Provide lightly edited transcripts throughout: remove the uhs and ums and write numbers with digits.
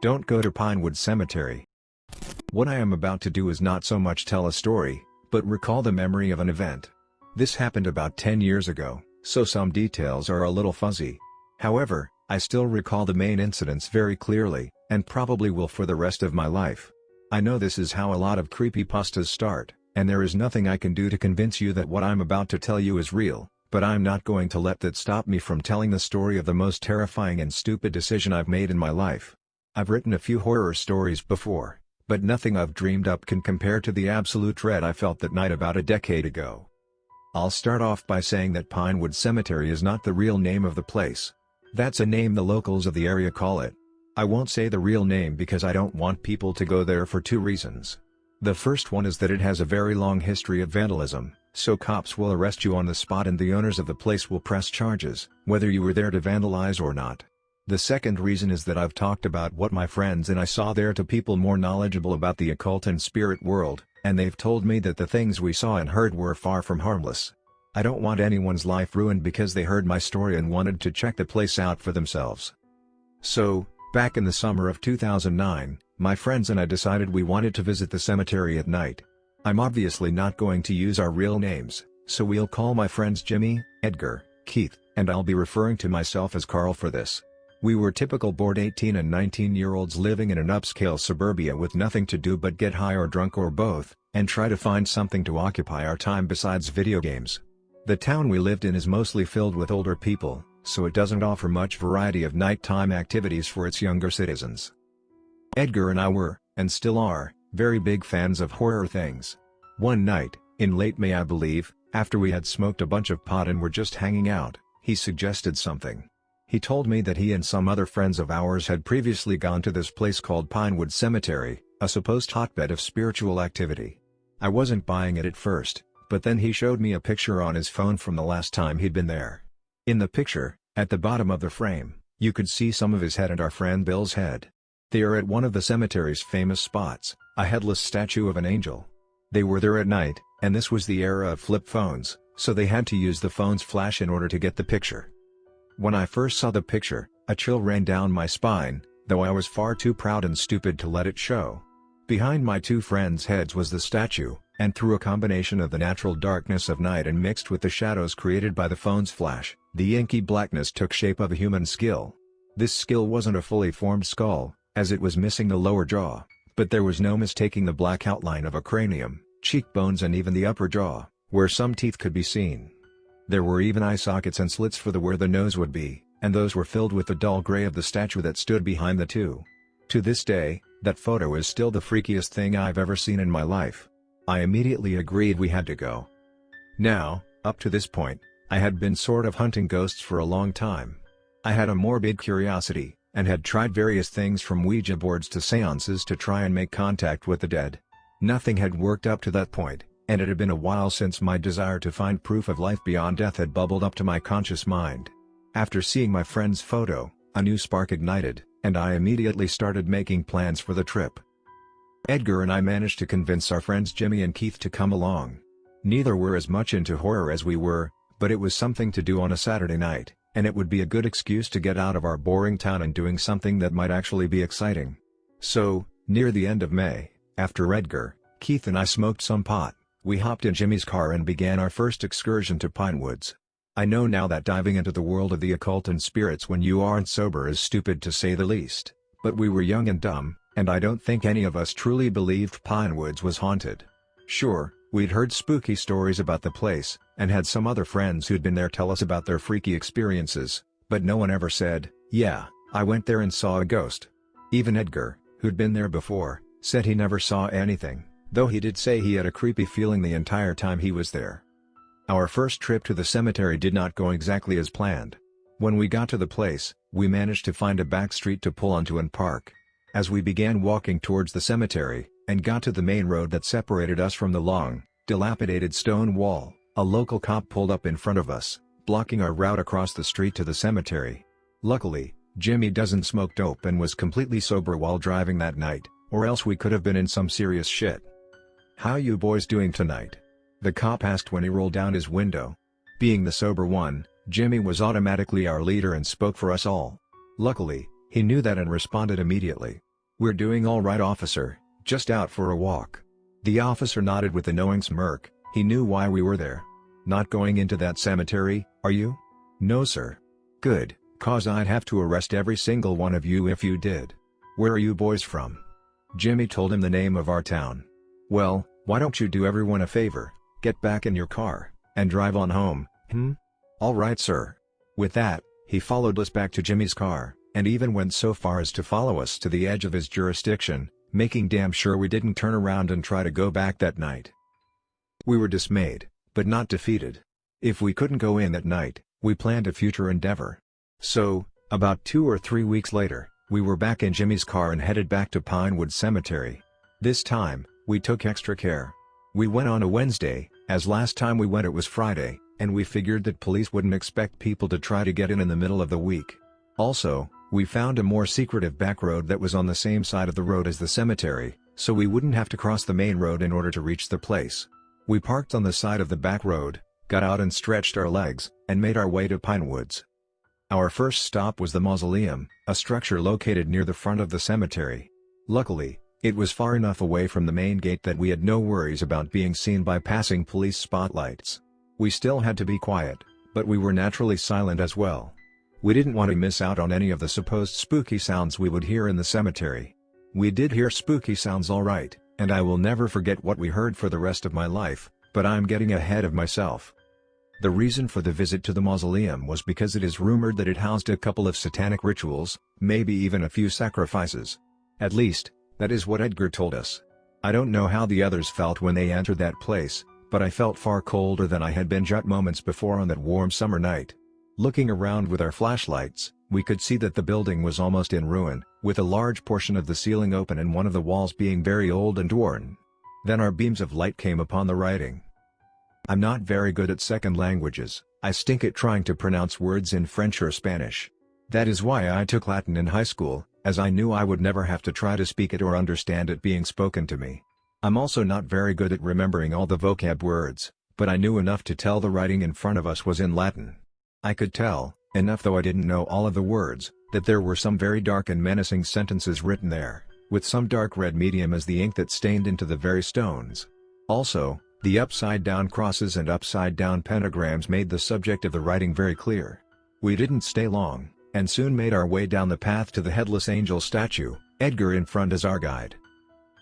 Don't go to Pinewoods Cemetery. What I am about to do is not so much tell a story, but recall the memory of an event. This happened about 10 years ago, so some details are a little fuzzy. However, I still recall the main incidents very clearly, and probably will for the rest of my life. I know this is how a lot of creepypastas start, and there is nothing I can do to convince you that what I'm about to tell you is real, but I'm not going to let that stop me from telling the story of the most terrifying and stupid decision I've made in my life. I've written a few horror stories before, but nothing I've dreamed up can compare to the absolute dread I felt that night about a decade ago. I'll start off by saying that Pinewoods Cemetery is not the real name of the place. That's a name the locals of the area call it. I won't say the real name because I don't want people to go there for two reasons. The first one is that it has a very long history of vandalism, so cops will arrest you on the spot and the owners of the place will press charges, whether you were there to vandalize or not. The second reason is that I've talked about what my friends and I saw there to people more knowledgeable about the occult and spirit world, and they've told me that the things we saw and heard were far from harmless. I don't want anyone's life ruined because they heard my story and wanted to check the place out for themselves. So, back in the summer of 2009, my friends and I decided we wanted to visit the cemetery at night. I'm obviously not going to use our real names, so we'll call my friends Jimmy, Edgar, Keith, and I'll be referring to myself as Carl for this. We were typical bored 18 and 19-year-olds living in an upscale suburbia with nothing to do but get high or drunk or both, and try to find something to occupy our time besides video games. The town we lived in is mostly filled with older people, so it doesn't offer much variety of nighttime activities for its younger citizens. Edgar and I were, and still are, very big fans of horror things. One night, in late May I believe, after we had smoked a bunch of pot and were just hanging out, he suggested something. He told me that he and some other friends of ours had previously gone to this place called Pinewoods Cemetery, a supposed hotbed of spiritual activity. I wasn't buying it at first, but then he showed me a picture on his phone from the last time he'd been there. In the picture, at the bottom of the frame, you could see some of his head and our friend Bill's head. They are at one of the cemetery's famous spots, a headless statue of an angel. They were there at night, and this was the era of flip phones, so they had to use the phone's flash in order to get the picture. When I first saw the picture, a chill ran down my spine, though I was far too proud and stupid to let it show. Behind my two friends' heads was the statue, and through a combination of the natural darkness of night and mixed with the shadows created by the phone's flash, the inky blackness took shape of a human skull. This skull wasn't a fully formed skull, as it was missing the lower jaw, but there was no mistaking the black outline of a cranium, cheekbones and even the upper jaw, where some teeth could be seen. There were even eye sockets and slits for where the nose would be, and those were filled with the dull gray of the statue that stood behind the two. To this day, that photo is still the freakiest thing I've ever seen in my life. I immediately agreed we had to go. Now, up to this point, I had been sort of hunting ghosts for a long time. I had a morbid curiosity, and had tried various things from Ouija boards to seances to try and make contact with the dead. Nothing had worked up to that point, and it had been a while since my desire to find proof of life beyond death had bubbled up to my conscious mind. After seeing my friend's photo, a new spark ignited, and I immediately started making plans for the trip. Edgar and I managed to convince our friends Jimmy and Keith to come along. Neither were as much into horror as we were, but it was something to do on a Saturday night, and it would be a good excuse to get out of our boring town and doing something that might actually be exciting. So, near the end of May, after Edgar, Keith and I smoked some pot, we hopped in Jimmy's car and began our first excursion to Pinewoods. I know now that diving into the world of the occult and spirits when you aren't sober is stupid to say the least, but we were young and dumb, and I don't think any of us truly believed Pinewoods was haunted. Sure, we'd heard spooky stories about the place, and had some other friends who'd been there tell us about their freaky experiences, but no one ever said, "Yeah, I went there and saw a ghost." Even Edgar, who'd been there before, said he never saw anything, though he did say he had a creepy feeling the entire time he was there. Our first trip to the cemetery did not go exactly as planned. When we got to the place, we managed to find a back street to pull onto and park. As we began walking towards the cemetery, and got to the main road that separated us from the long, dilapidated stone wall, a local cop pulled up in front of us, blocking our route across the street to the cemetery. Luckily, Jimmy doesn't smoke dope and was completely sober while driving that night, or else we could have been in some serious shit. "How you boys doing tonight?" the cop asked when he rolled down his window. Being the sober one, Jimmy was automatically our leader and spoke for us all. Luckily, he knew that and responded immediately. "We're doing all right, officer, just out for a walk." The officer nodded with a knowing smirk. He knew why we were there. "Not going into that cemetery, are you?" "No sir." "Good, 'cause I'd have to arrest every single one of you if you did." "Where are you boys from?" Jimmy told him the name of our town. "Well, why don't you do everyone a favor, get back in your car, and drive on home, "All right sir." With that, he followed us back to Jimmy's car, and even went so far as to follow us to the edge of his jurisdiction, making damn sure we didn't turn around and try to go back that night. We were dismayed, but not defeated. If we couldn't go in that night, we planned a future endeavor. So, about 2 or 3 weeks later, we were back in Jimmy's car and headed back to Pinewoods Cemetery. This time, we took extra care. We went on a Wednesday, as last time we went it was Friday, and we figured that police wouldn't expect people to try to get in the middle of the week. Also, we found a more secretive back road that was on the same side of the road as the cemetery, so we wouldn't have to cross the main road in order to reach the place. We parked on the side of the back road, got out and stretched our legs, and made our way to Pinewoods. Our first stop was the mausoleum, a structure located near the front of the cemetery. Luckily, it was far enough away from the main gate that we had no worries about being seen by passing police spotlights. We still had to be quiet, but we were naturally silent as well. We didn't want to miss out on any of the supposed spooky sounds we would hear in the cemetery. We did hear spooky sounds alright, and I will never forget what we heard for the rest of my life, but I'm getting ahead of myself. The reason for the visit to the mausoleum was because it is rumored that it housed a couple of satanic rituals, maybe even a few sacrifices. At least, that is what Edgar told us. I don't know how the others felt when they entered that place, but I felt far colder than I had been just moments before on that warm summer night. Looking around with our flashlights, we could see that the building was almost in ruin, with a large portion of the ceiling open and one of the walls being very old and worn. Then our beams of light came upon the writing. I'm not very good at second languages, I stink at trying to pronounce words in French or Spanish. That is why I took Latin in high school, as I knew I would never have to try to speak it or understand it being spoken to me. I'm also not very good at remembering all the vocab words, but I knew enough to tell the writing in front of us was in Latin. I could tell, enough though I didn't know all of the words, that there were some very dark and menacing sentences written there, with some dark red medium as the ink that stained into the very stones. Also, the upside-down crosses and upside-down pentagrams made the subject of the writing very clear. We didn't stay long, and soon made our way down the path to the headless angel statue, Edgar in front as our guide.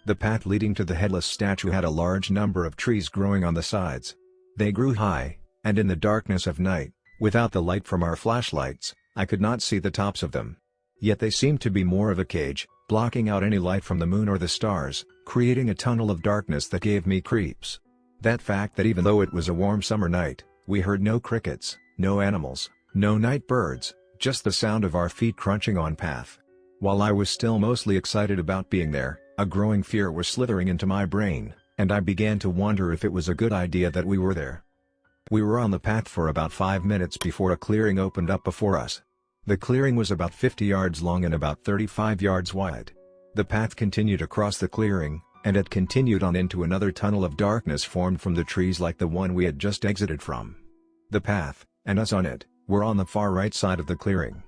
The path leading to the headless statue had a large number of trees growing on the sides. They grew high, and in the darkness of night, without the light from our flashlights, I could not see the tops of them. Yet they seemed to be more of a cage, blocking out any light from the moon or the stars, creating a tunnel of darkness that gave me creeps. That fact that even though it was a warm summer night, we heard no crickets, no animals, no night birds, just the sound of our feet crunching on path. While I was still mostly excited about being there, a growing fear was slithering into my brain, and I began to wonder if it was a good idea that we were there. We were on the path for about 5 minutes before a clearing opened up before us. The clearing was about 50 yards long and about 35 yards wide. The path continued across the clearing, and it continued on into another tunnel of darkness formed from the trees like the one we had just exited from. The path, and us on it, were on the far right side of the clearing.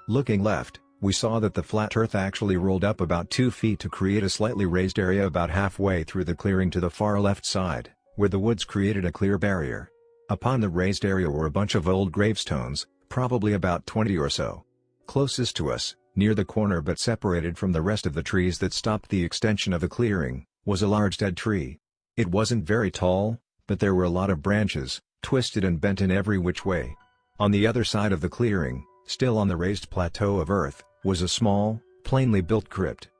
Looking left, we saw that the flat earth actually rolled up about 2 feet to create a slightly raised area about halfway through the clearing to the far left side, where the woods created a clear barrier. Upon the raised area were a bunch of old gravestones, probably about 20 or so. Closest to us, near the corner but separated from the rest of the trees that stopped the extension of the clearing, was a large dead tree. It wasn't very tall, but there were a lot of branches, twisted and bent in every which way. On the other side of the clearing, still on the raised plateau of earth, was a small, plainly built crypt.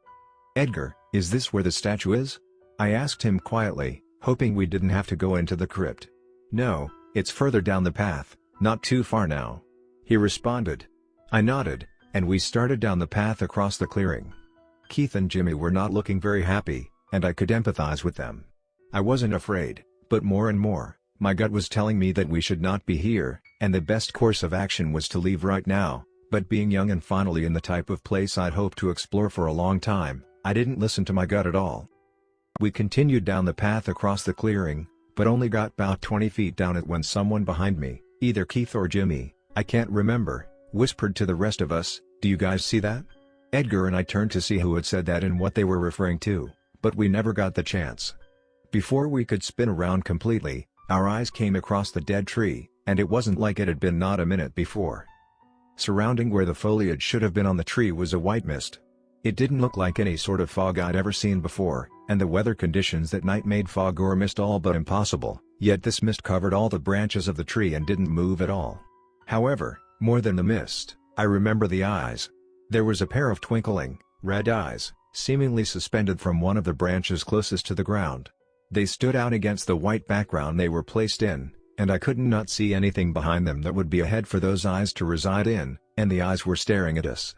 "Edgar, is this where the statue is?" I asked him quietly, hoping we didn't have to go into the crypt. "No, it's further down the path, not too far now," he responded. I nodded, and we started down the path across the clearing. Keith and Jimmy were not looking very happy, and I could empathize with them. I wasn't afraid, but more and more, my gut was telling me that we should not be here, and the best course of action was to leave right now, but being young and finally in the type of place I'd hoped to explore for a long time, I didn't listen to my gut at all. We continued down the path across the clearing, but only got about 20 feet down it when someone behind me, either Keith or Jimmy, I can't remember, whispered to the rest of us, "Do you guys see that?" Edgar and I turned to see who had said that and what they were referring to, but we never got the chance. Before we could spin around completely, our eyes came across the dead tree, and it wasn't like it had been not a minute before. Surrounding where the foliage should have been on the tree was a white mist. It didn't look like any sort of fog I'd ever seen before, and the weather conditions that night made fog or mist all but impossible, yet this mist covered all the branches of the tree and didn't move at all. However, more than the mist, I remember the eyes. There was a pair of twinkling, red eyes, seemingly suspended from one of the branches closest to the ground. They stood out against the white background they were placed in, and I couldn't not see anything behind them that would be a head for those eyes to reside in, and the eyes were staring at us.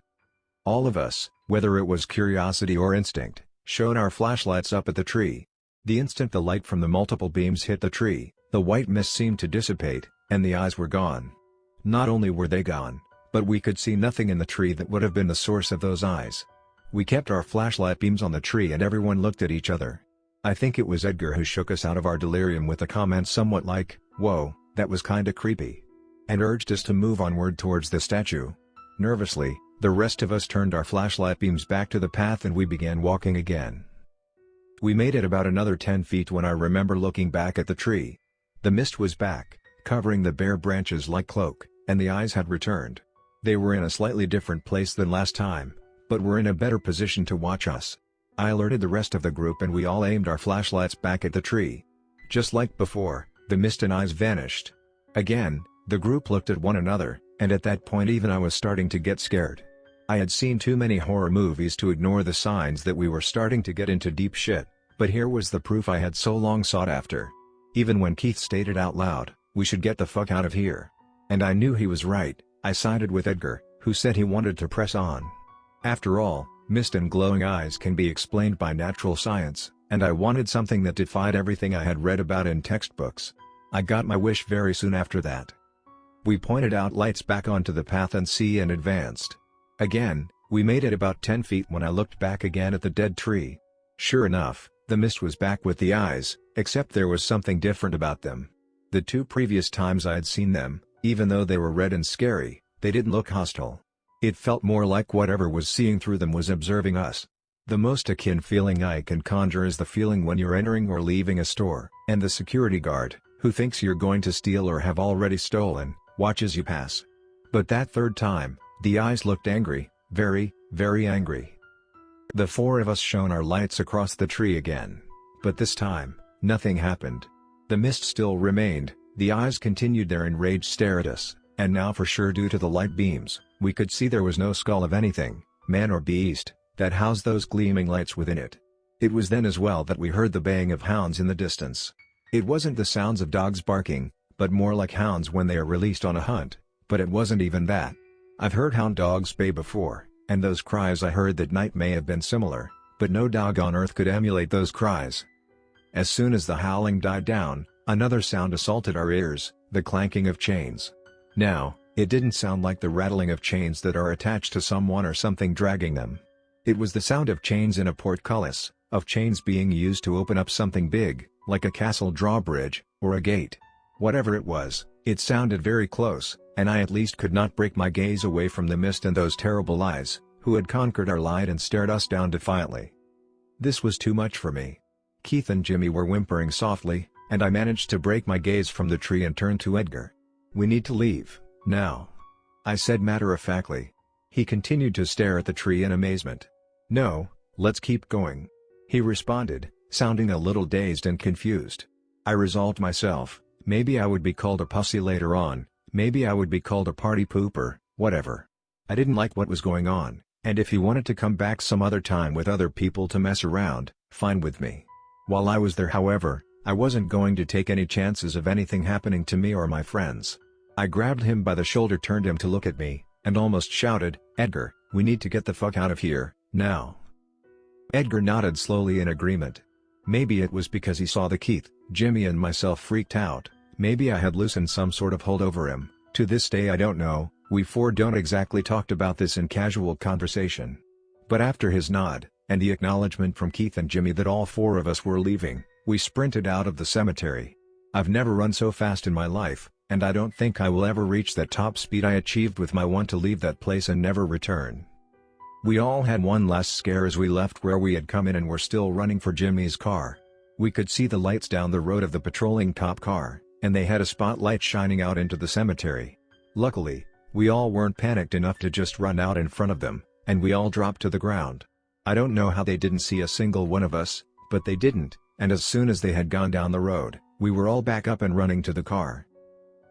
All of us, whether it was curiosity or instinct, shone our flashlights up at the tree. The instant the light from the multiple beams hit the tree, the white mist seemed to dissipate, and the eyes were gone. Not only were they gone, but we could see nothing in the tree that would have been the source of those eyes. We kept our flashlight beams on the tree and everyone looked at each other. I think it was Edgar who shook us out of our delirium with a comment somewhat like, "Whoa, that was kinda creepy," and urged us to move onward towards the statue. Nervously, the rest of us turned our flashlight beams back to the path and we began walking again. We made it about another 10 feet when I remember looking back at the tree. The mist was back, covering the bare branches like cloak, and the eyes had returned. They were in a slightly different place than last time, but were in a better position to watch us. I alerted the rest of the group and we all aimed our flashlights back at the tree. Just like before, the mist and eyes vanished. Again, the group looked at one another, and at that point even I was starting to get scared. I had seen too many horror movies to ignore the signs that we were starting to get into deep shit, but here was the proof I had so long sought after. Even when Keith stated out loud, "We should get the fuck out of here." And I knew he was right, I sided with Edgar, who said he wanted to press on. After all, mist and glowing eyes can be explained by natural science, and I wanted something that defied everything I had read about in textbooks. I got my wish very soon after that. We pointed out lights back onto the path and advanced. Again, we made it about 10 feet when I looked back again at the dead tree. Sure enough, the mist was back with the eyes, except there was something different about them. The 2 previous times I had seen them, even though they were red and scary, they didn't look hostile. It felt more like whatever was seeing through them was observing us. The most akin feeling I can conjure is the feeling when you're entering or leaving a store, and the security guard, who thinks you're going to steal or have already stolen, watches you pass. But that 3rd time, the eyes looked angry, very, very angry. The 4 of us shone our lights across the tree again. But this time, nothing happened. The mist still remained, the eyes continued their enraged stare at us, and now for sure due to the light beams, we could see there was no skull of anything, man or beast, that housed those gleaming lights within it. It was then as well that we heard the baying of hounds in the distance. It wasn't the sounds of dogs barking, but more like hounds when they are released on a hunt, but it wasn't even that. I've heard hound dogs bay before, and those cries I heard that night may have been similar, but no dog on earth could emulate those cries. As soon as the howling died down, another sound assaulted our ears, the clanking of chains. Now, it didn't sound like the rattling of chains that are attached to someone or something dragging them. It was the sound of chains in a portcullis, of chains being used to open up something big, like a castle drawbridge, or a gate. Whatever it was, it sounded very close, and I at least could not break my gaze away from the mist and those terrible eyes, who had conquered our light and stared us down defiantly. This was too much for me. Keith and Jimmy were whimpering softly, and I managed to break my gaze from the tree and turn to Edgar. "We need to leave, now," I said matter-of-factly. He continued to stare at the tree in amazement. "No, let's keep going," he responded, sounding a little dazed and confused. I resolved myself, maybe I would be called a pussy later on, maybe I would be called a party pooper, whatever. I didn't like what was going on, and if he wanted to come back some other time with other people to mess around, fine with me. While I was there however, I wasn't going to take any chances of anything happening to me or my friends. I grabbed him by the shoulder, turned him to look at me, and almost shouted, "Edgar, we need to get the fuck out of here, now." Edgar nodded slowly in agreement. Maybe it was because he saw the Keith, Jimmy and myself freaked out, maybe I had loosened some sort of hold over him. To this day I don't know, we 4 don't exactly talked about this in casual conversation. But after his nod, and the acknowledgement from Keith and Jimmy that all 4 of us were leaving, we sprinted out of the cemetery. I've never run so fast in my life, and I don't think I will ever reach that top speed I achieved with my want to leave that place and never return. We all had one last scare as we left where we had come in and were still running for Jimmy's car. We could see the lights down the road of the patrolling cop car, and they had a spotlight shining out into the cemetery. Luckily, we all weren't panicked enough to just run out in front of them, and we all dropped to the ground. I don't know how they didn't see a single one of us, but they didn't, and as soon as they had gone down the road, we were all back up and running to the car.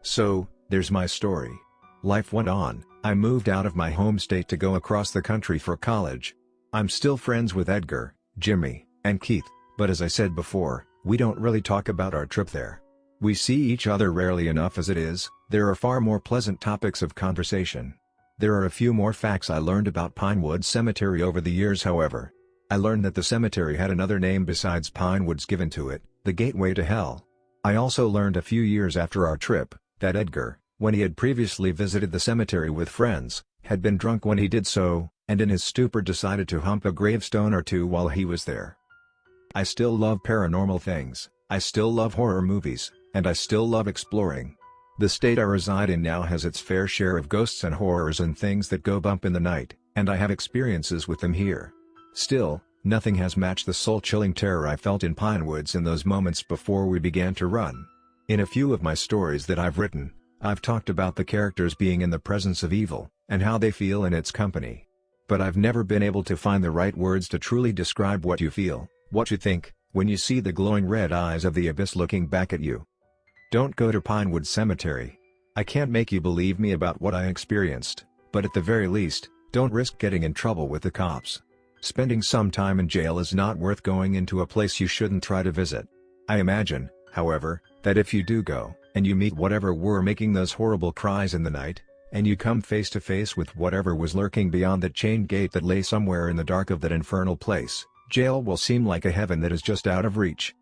So, there's my story. Life went on. I moved out of my home state to go across the country for college. I'm still friends with Edgar, Jimmy, and Keith, but as I said before, we don't really talk about our trip there. We see each other rarely enough as it is. There are far more pleasant topics of conversation. There are a few more facts I learned about Pinewoods Cemetery over the years, however. I learned that the cemetery had another name besides Pinewoods given to it, the Gateway to Hell. I also learned a few years after our trip, that Edgar, when he had previously visited the cemetery with friends, had been drunk when he did so, and in his stupor decided to hump a gravestone or two while he was there. I still love paranormal things, I still love horror movies, and I still love exploring. The state I reside in now has its fair share of ghosts and horrors and things that go bump in the night, and I have experiences with them here. Still, nothing has matched the soul-chilling terror I felt in Pinewoods in those moments before we began to run. In a few of my stories that I've written, I've talked about the characters being in the presence of evil, and how they feel in its company. But I've never been able to find the right words to truly describe what you feel, what you think, when you see the glowing red eyes of the abyss looking back at you. Don't go to Pinewoods Cemetery. I can't make you believe me about what I experienced, but at the very least, don't risk getting in trouble with the cops. Spending some time in jail is not worth going into a place you shouldn't try to visit. I imagine, however, that if you do go, and you meet whatever were making those horrible cries in the night, and you come face to face with whatever was lurking beyond that chained gate that lay somewhere in the dark of that infernal place, jail will seem like a heaven that is just out of reach.